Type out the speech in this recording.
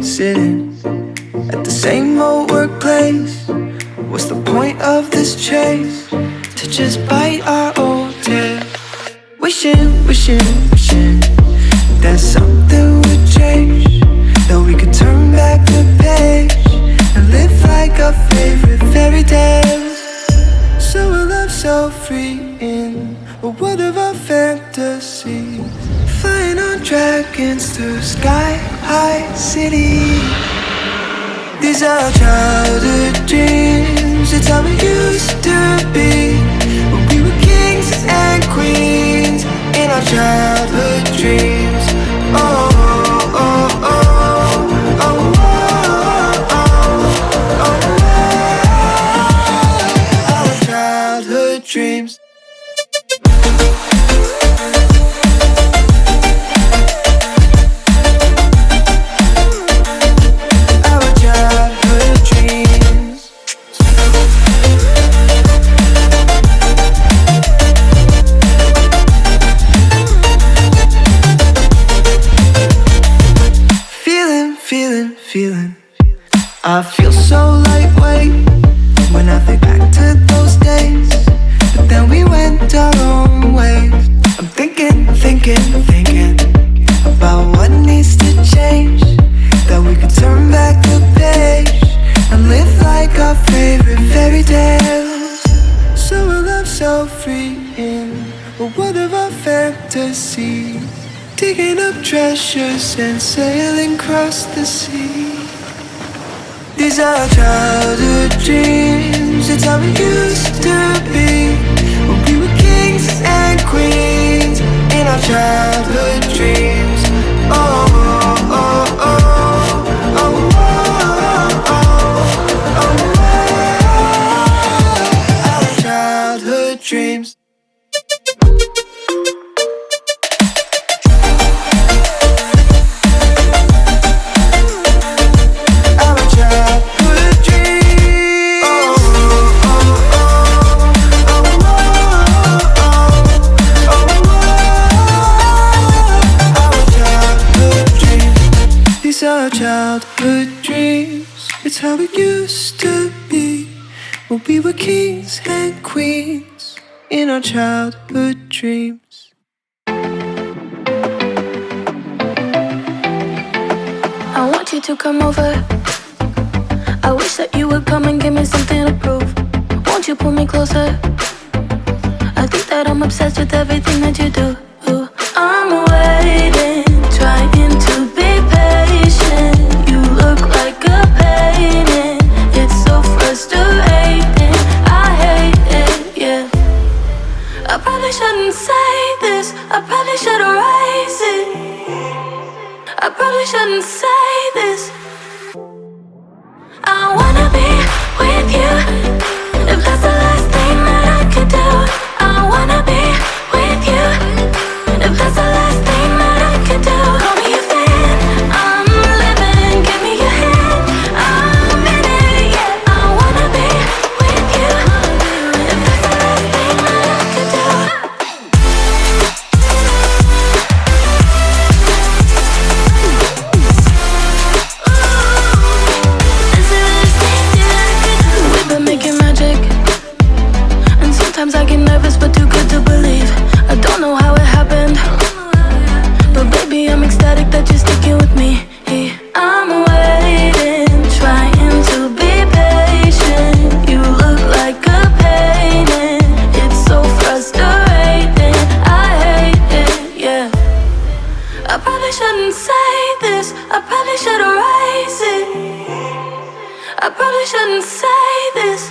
sitting at the same old workplace. What's the point of this chase? To just bite our old tail. Wishing that something would change, that we could turn back the page and live like our favorite fairy tales. So a love so free in a world of our fantasies, flying on dragons through sky-high cities. These are childhood dreams, it's how we used to be when we were kings and queens in our childhood dreams. Oh, oh, oh, oh, oh, oh, oh, our childhood dreams. Feeling, I feel so lightweight when I think back to those days, but then we went our own ways. I'm thinking about what needs to change, that we could turn back the page and live like our favorite fairy tales. So a love so free in a world of our fantasies, digging up treasures and sailing across the sea. These are childhood dreams, it's how we used to be when we were kings and queens in our childhood dreams. Oh, oh, oh, oh, oh, oh, oh, our childhood dreams. Our childhood dreams, it's how we used to be when we were kings and queens in our childhood dreams. I want you to come over. I wish that you would come and give me something to prove. Won't you pull me closer? I think that I'm obsessed with everything that you do. I'm waiting, trying to be patient. You look like a painting. It's so frustrating. I hate it, yeah. I probably shouldn't say this. I probably should erase it. I probably shouldn't say this. I wanna be with you, if that's the last thing that I could do. I wanna be with you, if that's the last thing that I could do. Call me a fan, I'm living, give me your hand, I'm in it, yeah. I wanna be with you, if that's the last thing that I could do. We've been making magic, and sometimes I get nervous but too good to believe. I don't know how it happened, but baby I'm ecstatic that you're sticking with me. I'm waiting, trying to be patient. You look like a painting. It's so frustrating. I hate it, yeah. I probably shouldn't say this. I probably should erase it. I probably shouldn't say this.